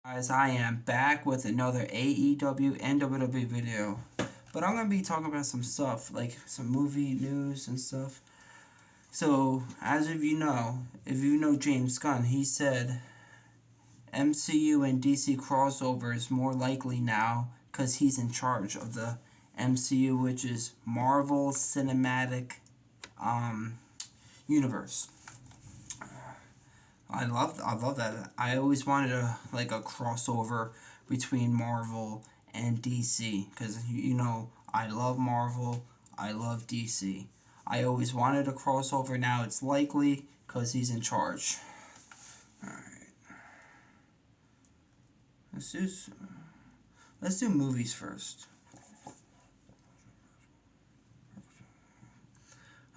Guys, I am back with another AEW and WWE video. But I'm going to be talking about some stuff, like some movie news and stuff. So, as if you know James Gunn, he said MCU and DC crossover is more likely now because he's in charge of the MCU, which is Marvel Cinematic um, Universe. I love that. I always wanted a crossover between Marvel and DC because I love Marvel, I love DC. I always wanted a crossover. Now it's likely because he's in charge. All right, let's do let's do movies first.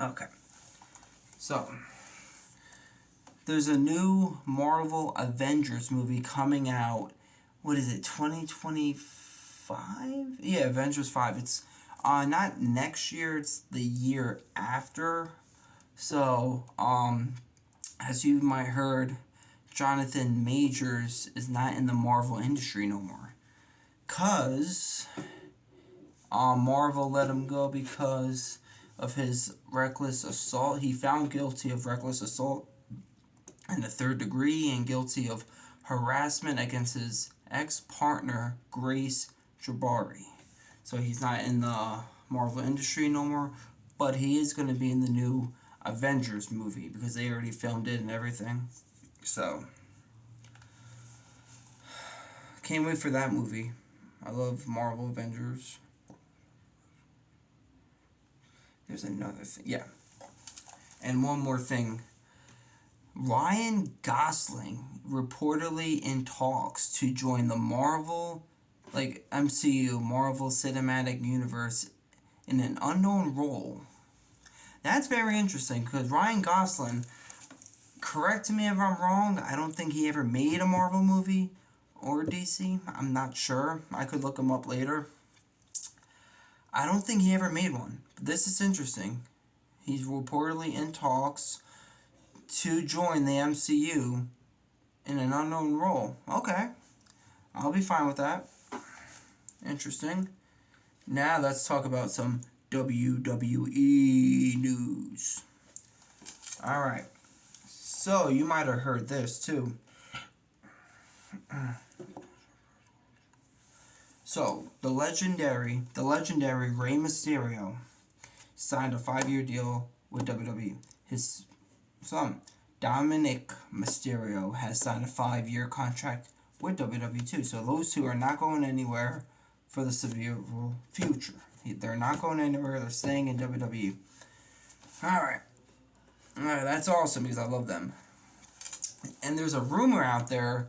Okay, so there's a new Marvel Avengers movie coming out. What is it? 2025? Yeah, Avengers 5. It's not next year, it's the year after. So, as you might heard, Jonathan Majors is not in the Marvel industry no more. Cause Marvel let him go because of his reckless assault. He found guilty of reckless assault in the third degree and guilty of harassment against his ex-partner Grace Jabari. So he's not in the Marvel industry no more, but he is going to be in the new Avengers movie because they already filmed it and everything. So can't wait for that movie. I love Marvel Avengers. There's another thing. Yeah. And one more thing. Ryan Gosling reportedly in talks to join the MCU, Marvel Cinematic Universe, in an unknown role. That's very interesting because Ryan Gosling, correct me if I'm wrong, I don't think he ever made a Marvel movie or DC. I'm not sure. I could look him up later. I don't think he ever made one. But this is interesting. He's reportedly in talks to join the MCU in an unknown role. Okay, I'll be fine with that. Interesting. Now let's talk about some WWE news. Alright, so you might have heard this too. So, the legendary Rey Mysterio signed a 5-year deal with WWE. His son, Dominic Mysterio, has signed a 5-year contract with WWE too. So those two are not going anywhere for the foreseeable future. They're not going anywhere. They're staying in WWE. Alright, that's awesome because I love them. And there's a rumor out there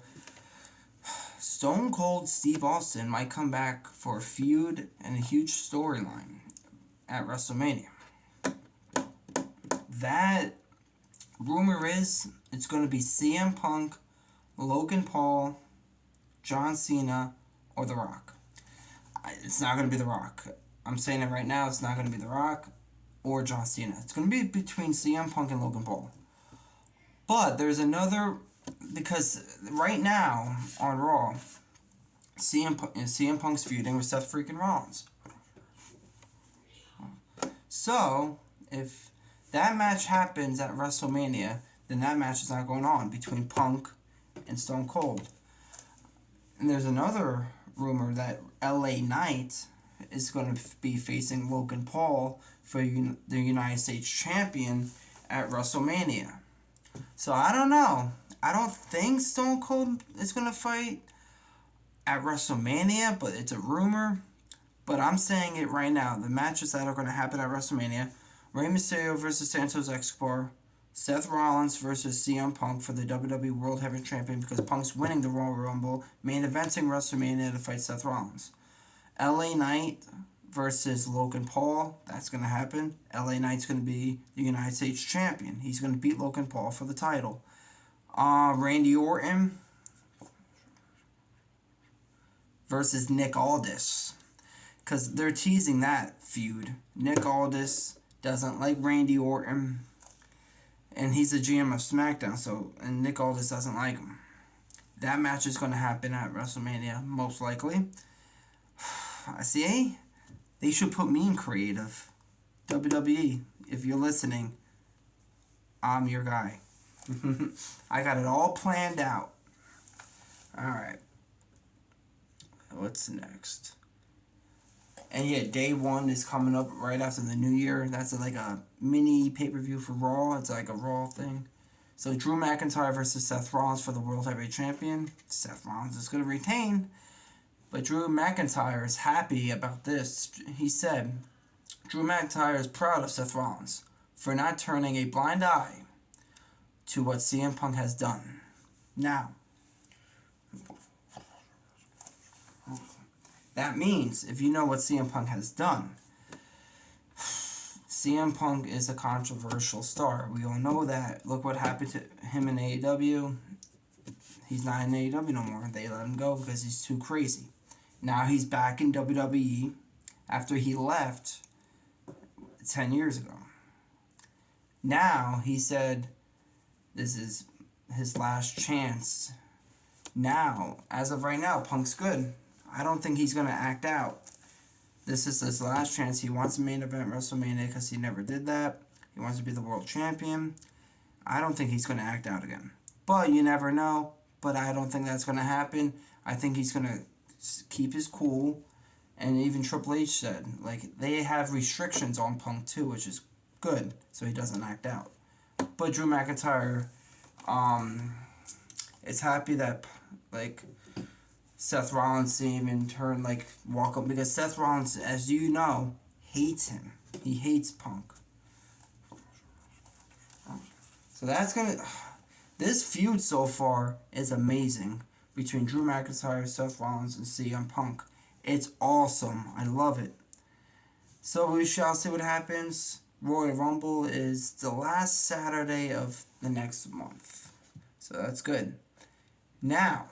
Stone Cold Steve Austin might come back for a feud and a huge storyline at WrestleMania. That rumor is it's going to be CM Punk, Logan Paul, John Cena, or The Rock. It's not going to be The Rock. I'm saying it right now. It's not going to be The Rock or John Cena. It's going to be between CM Punk and Logan Paul. But there's another, because right now on Raw, CM Punk's feuding with Seth freaking Rollins. So, if that match happens at WrestleMania, then that match is not going on between Punk and Stone Cold. And there's another rumor that LA Knight is going to be facing Logan Paul for the United States champion at WrestleMania. So I don't know. I don't think Stone Cold is going to fight at WrestleMania, but it's a rumor. But I'm saying it right now. The matches that are going to happen at WrestleMania: Rey Mysterio versus Santos Escobar, Seth Rollins versus CM Punk for the WWE World Heavyweight Champion because Punk's winning the Royal Rumble, main eventing WrestleMania to fight Seth Rollins. LA Knight versus Logan Paul, that's going to happen. LA Knight's going to be the United States champion. He's going to beat Logan Paul for the title. Randy Orton versus Nick Aldis, because they're teasing that feud. Nick Aldis doesn't like Randy Orton, and he's the GM of SmackDown, and Nick Aldis doesn't like him. That match is going to happen at WrestleMania, most likely. I see. They should put me in creative. WWE, if you're listening, I'm your guy. I got it all planned out. Alright. What's next? And yeah, day one is coming up right after the new year. That's like a mini pay-per-view for Raw. It's like a Raw thing. So Drew McIntyre versus Seth Rollins for the World Heavyweight Champion. Seth Rollins is going to retain. But Drew McIntyre is happy about this. He said, Drew McIntyre is proud of Seth Rollins for not turning a blind eye to what CM Punk has done. Now, that means, if you know what CM Punk has done, CM Punk is a controversial star. We all know that. Look what happened to him in AEW. He's not in AEW no more. They let him go because he's too crazy. Now he's back in WWE after he left 10 years ago. Now he said this is his last chance. Now, as of right now, Punk's good. I don't think he's going to act out. This is his last chance. He wants to main event WrestleMania because he never did that. He wants to be the world champion. I don't think he's going to act out again. But you never know. But I don't think that's going to happen. I think he's going to keep his cool. And even Triple H said, like, they have restrictions on Punk too, which is good, so he doesn't act out. But Drew McIntyre, is happy that, like, Seth Rollins didn't even turn, like, walk up, because Seth Rollins, as you know, hates him. He hates Punk. So that's gonna, this feud so far is amazing between Drew McIntyre, Seth Rollins, and CM Punk. It's awesome. I love it. So we shall see what happens. Royal Rumble is the last Saturday of the next month. So that's good. Now,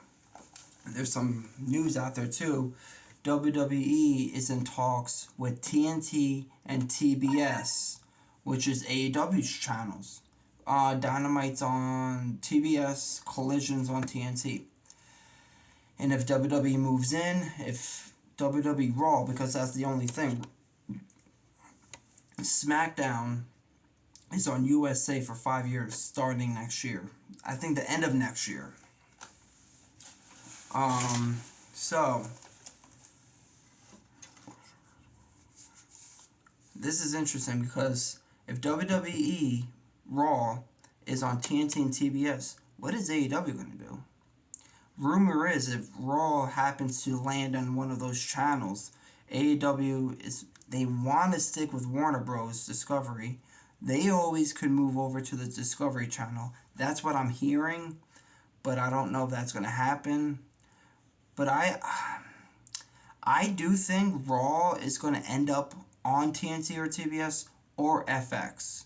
there's some news out there too. WWE is in talks with TNT and TBS, which is AEW's channels. Dynamite's on TBS, Collision's on TNT. And if WWE moves in, if WWE Raw, because that's the only thing, SmackDown is on USA for 5 years, starting next year. I think the end of next year. So this is interesting because if WWE Raw is on TNT and TBS, what is AEW going to do? Rumor is if Raw happens to land on one of those channels, AEW they want to stick with Warner Bros. Discovery. They always could move over to the Discovery Channel. That's what I'm hearing, but I don't know if that's going to happen. But I do think Raw is going to end up on TNT or TBS or FX.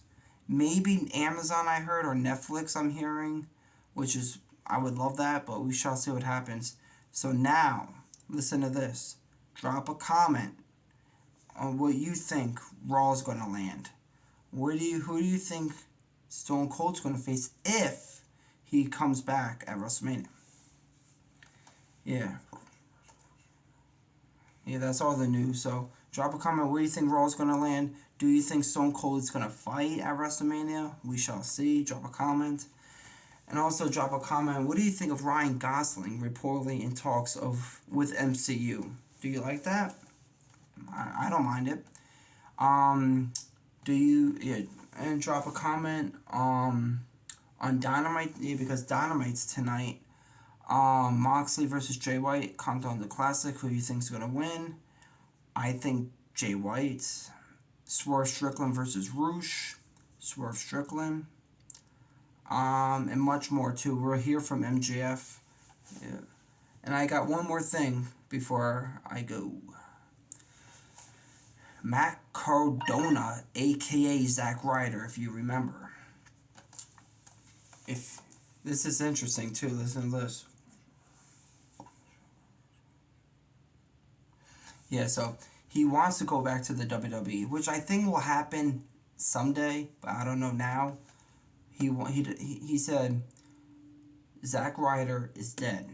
Maybe Amazon, I heard, or Netflix, I'm hearing, which is, I would love that, but we shall see what happens. So now, listen to this. Drop a comment on what you think Raw is going to land. Who do you think Stone Cold's going to face if he comes back at WrestleMania? Yeah. Yeah, that's all the news. So drop a comment. Where do you think Raw is going to land? Do you think Stone Cold is going to fight at WrestleMania? We shall see. Drop a comment. And also drop a comment. What do you think of Ryan Gosling reportedly in talks with MCU? Do you like that? I don't mind it. And drop a comment on Dynamite, because Dynamite's tonight. Moxley versus Jay White, Countdown to Classic. Who do you think's gonna win? I think Jay White. Swerve Strickland versus Roosh. Swerve Strickland. And much more too. We'll hear from MJF. Yeah. And I got one more thing before I go. Matt Cardona, aka Zack Ryder, if you remember. If this is interesting too, listen to this. Yeah, so he wants to go back to the WWE, which I think will happen someday, but I don't know now. He said Zack Ryder is dead.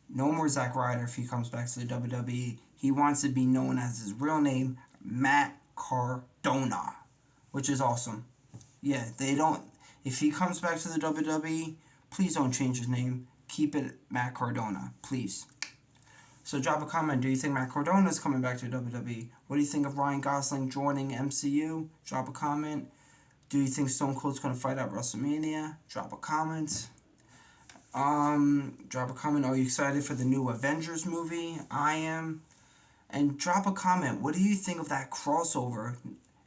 No more Zack Ryder if he comes back to the WWE. He wants to be known as his real name, Matt Cardona, which is awesome. Yeah, they don't. If he comes back to the WWE, please don't change his name. Keep it Matt Cardona, please. So drop a comment. Do you think Matt Cardona is coming back to WWE? What do you think of Ryan Gosling joining MCU? Drop a comment. Do you think Stone Cold's going to fight at WrestleMania? Drop a comment. Drop a comment. Are you excited for the new Avengers movie? I am. And drop a comment. What do you think of that crossover?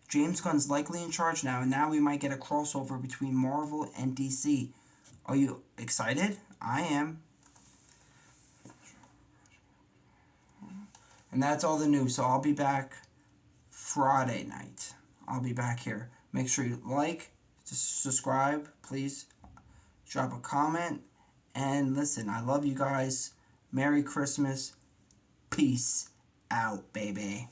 James Gunn's likely in charge now, and now we might get a crossover between Marvel and DC. Are you excited? I am. And that's all the news. So I'll be back Friday night. I'll be back here. Make sure you like, subscribe, please. Drop a comment. And listen, I love you guys. Merry Christmas. Peace out, baby.